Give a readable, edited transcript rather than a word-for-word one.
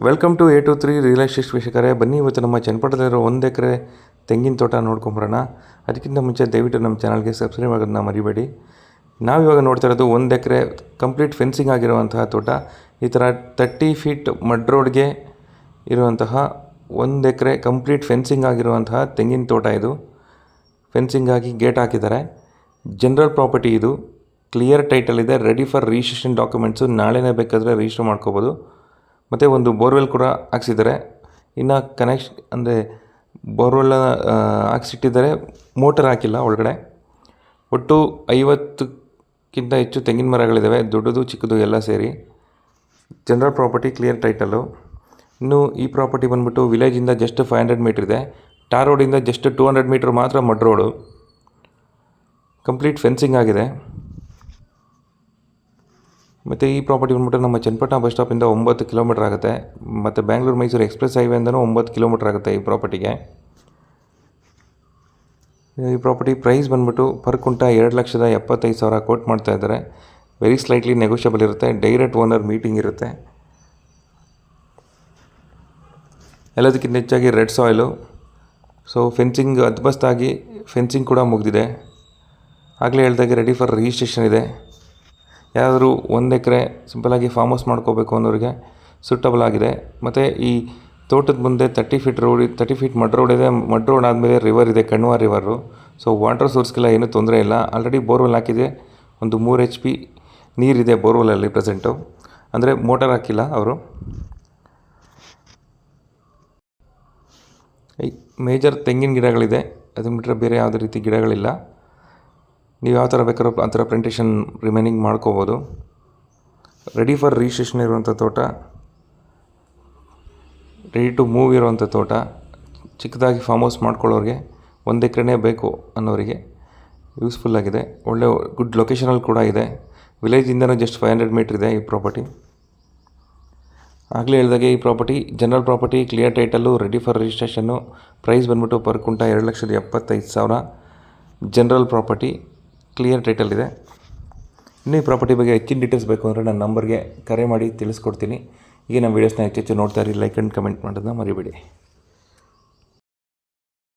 Welcome to A23 real estate ವೀಕ್ಷಕರೇ. ಬನ್ನಿ ಇವತ್ತು ನಮ್ಮ ಚನ್ನಪಟ್ಟಣದಲ್ಲಿರೋ 1 ಎಕರೆ ತೆಂಗಿನ ತೋಟ ನೋಡ್ಕೊಂಬರೋಣ. ಅದಕ್ಕಿಂತ ಮುಂಚೆ ದಯವಿಟ್ಟು ನಮ್ಮ ಚಾನಲ್ಗೆ ಸಬ್ಸ್ಕ್ರೈಬ್ ಆಗೋದನ್ನ ಮರಿಬೇಡಿ. ನಾವಿವಾಗ ನೋಡ್ತಾ ಇರೋದು 1 ಎಕರೆ ಕಂಪ್ಲೀಟ್ ಫೆನ್ಸಿಂಗ್ ಆಗಿರುವಂತಹ ತೋಟ. ಈ ಥರ 30 ಫೀಟ್ ಮಡ್ ರೋಡ್ಗೆ ಇರುವಂತಹ 1 ಎಕರೆ ಕಂಪ್ಲೀಟ್ ಫೆನ್ಸಿಂಗ್ ಆಗಿರುವಂತಹ ತೆಂಗಿನ ತೋಟ ಇದು. ಫೆನ್ಸಿಂಗ್ ಆಗಿ ಗೇಟ್ ಹಾಕಿದ್ದಾರೆ. ಜನರಲ್ ಪ್ರಾಪರ್ಟಿ ಇದು. ಕ್ಲಿಯರ್ ಟೈಟಲ್ ಇದೆ. Ready for registration documents. ನಾಳೆನೇ ಬೇಕಾದರೆ ರಿಜಿಸ್ಟರ್ ಮಾಡ್ಕೋಬೋದು. ಮತ್ತು ಒಂದು ಬೋರ್ವೆಲ್ ಕೂಡ ಹಾಕ್ಸಿದ್ದಾರೆ. ಇನ್ನು ಕನೆಕ್ಷನ್ ಅಂದರೆ ಬೋರ್ವೆಲ್ ಹಾಕ್ಸಿಟ್ಟಿದ್ದಾರೆ, ಮೋಟರ್ ಹಾಕಿಲ್ಲ ಒಳಗಡೆ. ಒಟ್ಟು 50ಕ್ಕಿಂತ ಹೆಚ್ಚು ತೆಂಗಿನ ಮರಗಳಿದ್ದಾವೆ, ದೊಡ್ಡದು ಚಿಕ್ಕದು ಎಲ್ಲ ಸೇರಿ. General property, clear title. ಇನ್ನು ಈ ಪ್ರಾಪರ್ಟಿ ಬಂದುಬಿಟ್ಟು ವಿಲೇಜಿಂದ ಜಸ್ಟ್ 500 ಮೀಟ್ರ್ ಇದೆ. ಟಾರ್ ರೋಡಿಂದ ಜಸ್ಟ್ 200 ಮೀಟ್ರ್ ಮಾತ್ರ ಮಡ್ ರೋಡು. ಕಂಪ್ಲೀಟ್ ಫೆನ್ಸಿಂಗ್ ಆಗಿದೆ. ಮತ್ತು ಈ ಪ್ರಾಪರ್ಟಿ ಬಂದ್ಬಿಟ್ಟು ನಮ್ಮ ಚನ್ನಪಟ್ಟಣ ಬಸ್ ಸ್ಟಾಪಿಂದ 9 ಕಿಲೋಮೀಟ್ರ್ ಆಗುತ್ತೆ. ಮತ್ತು ಬ್ಯಾಂಗ್ಳೂರು ಮೈಸೂರು ಎಕ್ಸ್ಪ್ರೆಸ್ ಹೈವೇಯಿಂದನೂ 9 ಕಿಲೋಮೀಟ್ರ್ ಆಗುತ್ತೆ ಈ ಪ್ರಾಪರ್ಟಿಗೆ. ಈ ಪ್ರಾಪರ್ಟಿ ಪ್ರೈಸ್ ಬಂದ್ಬಿಟ್ಟು ಪರ್ ಕುಂಟ 2,75,000 ಕೋಟ್ ಮಾಡ್ತಾ ಇದ್ದಾರೆ. ವೆರಿ ಸ್ಲೈಟ್ಲಿ ನೆಗೋಷಿಯಬಲ್ ಇರುತ್ತೆ. ಡೈರೆಕ್ಟ್ ಓನರ್ ಮೀಟಿಂಗ್ ಇರುತ್ತೆ. ಎಲ್ಲದಕ್ಕಿಂತ ಹೆಚ್ಚಾಗಿ ರೆಡ್ ಸಾಯಿಲು. ಸೊ ಫೆನ್ಸಿಂಗ್ ಅದ್ಬಸ್ತಾಗಿ ಫೆನ್ಸಿಂಗ್ ಕೂಡ ಮುಗಿದಿದೆ. ಆಗಲೇ ಹೇಳ್ದಾಗೆ ರೆಡಿ ಫಾರ್ ರಿಜಿಸ್ಟ್ರೇಷನ್ ಇದೆ. ಯಾರಾದರೂ 1 ಎಕರೆ ಸಿಂಪಲಾಗಿ ಫಾರ್ಮ್ ಹೌಸ್ ಮಾಡ್ಕೋಬೇಕು ಅನ್ನೋರಿಗೆ ಸೂಟಬಲ್ ಆಗಿದೆ. ಮತ್ತು ಈ ತೋಟದ ಮುಂದೆ 30 ಫೀಟ್ ಮಡ್ ರೋಡ್ ಇದೆ. ಮಡ್ ರೋಡ್ ಆದಮೇಲೆ ರಿವರ್ ಇದೆ, ಕಣ್ವ ರಿವರು. ಸೊ ವಾಟರ್ ಸೋರ್ಸ್ಗೆಲ್ಲ ಏನೂ ತೊಂದರೆ ಇಲ್ಲ. ಆಲ್ರೆಡಿ ಬೋರ್ವೆಲ್ ಹಾಕಿದೆ. ಒಂದು 3 HP ನೀರಿದೆ ಬೋರ್ವೆಲಲ್ಲಿ ಪ್ರೆಸೆಂಟು. ಅಂದರೆ ಮೋಟರ್ ಹಾಕಿಲ್ಲ ಅವರು. ಮೇಜರ್ ತೆಂಗಿನ ಗಿಡಗಳಿದೆ. ಅದನ್ನು ಬಿಟ್ಟರೆ ಬೇರೆ ಯಾವುದೇ ರೀತಿ ಗಿಡಗಳಿಲ್ಲ. ನೀವು ಯಾವ ಥರ ಬೇಕಾದ್ರೂ ಆ ಥರ ಪ್ಲಾಂಟೇಷನ್ ರಿಮೈನಿಂಗ್ ಮಾಡ್ಕೋಬೋದು. ರೆಡಿ ಫಾರ್ ರಿಜಿಸ್ಟ್ರೇಷನ್ ಇರುವಂಥ ತೋಟ, ರೆಡಿ ಟು ಮೂವ್ ಇರುವಂಥ ತೋಟ. ಚಿಕ್ಕದಾಗಿ ಫಾರ್ಮ್ ಹೌಸ್ ಮಾಡ್ಕೊಳ್ಳೋರಿಗೆ, 1 ಎಕರೆನೇ ಬೇಕು ಅನ್ನೋರಿಗೆ ಯೂಸ್ಫುಲ್ಲಾಗಿದೆ. ಒಳ್ಳೆ ಗುಡ್ ಲೊಕೇಶನಲ್ಲಿ ಕೂಡ ಇದೆ. ವಿಲೇಜಿಂದನೂ ಜಸ್ಟ್ 500 ಮೀಟ್ರ್ ಇದೆ ಈ ಪ್ರಾಪರ್ಟಿ. ಆಗಲೇ ಹೇಳಿದಾಗೆ ಈ property general property, clear title, ready for registration. Price ಬಂದ್ಬಿಟ್ಟು ಪರ್ ಕುಂಟ 2,75,000. ಜನರಲ್ ಪ್ರಾಪರ್ಟಿ, ಕ್ಲಿಯರ್ ಟೈಟಲ್ ಇದೆ. ಇನ್ನೂ ಈ ಪ್ರಾಪರ್ಟಿ ಬಗ್ಗೆ ಹೆಚ್ಚಿನ ಡೀಟೇಲ್ಸ್ ಬೇಕು ಅಂದರೆ ನನ್ನ ನಂಬರ್ಗೆ ಕರೆ ಮಾಡಿ ತಿಳಿಸ್ಕೊಡ್ತೀನಿ. ಈಗ ನಮ್ಮ ವೀಡಿಯೋಸ್ನ ಹೆಚ್ಚೆಚ್ಚು ನೋಡ್ತಾ ಇರಿ. ಲೈಕ್ ಆ್ಯಂಡ್ ಕಮೆಂಟ್ ಮಾಡೋದನ್ನ ಮರಿಬೇಡಿ.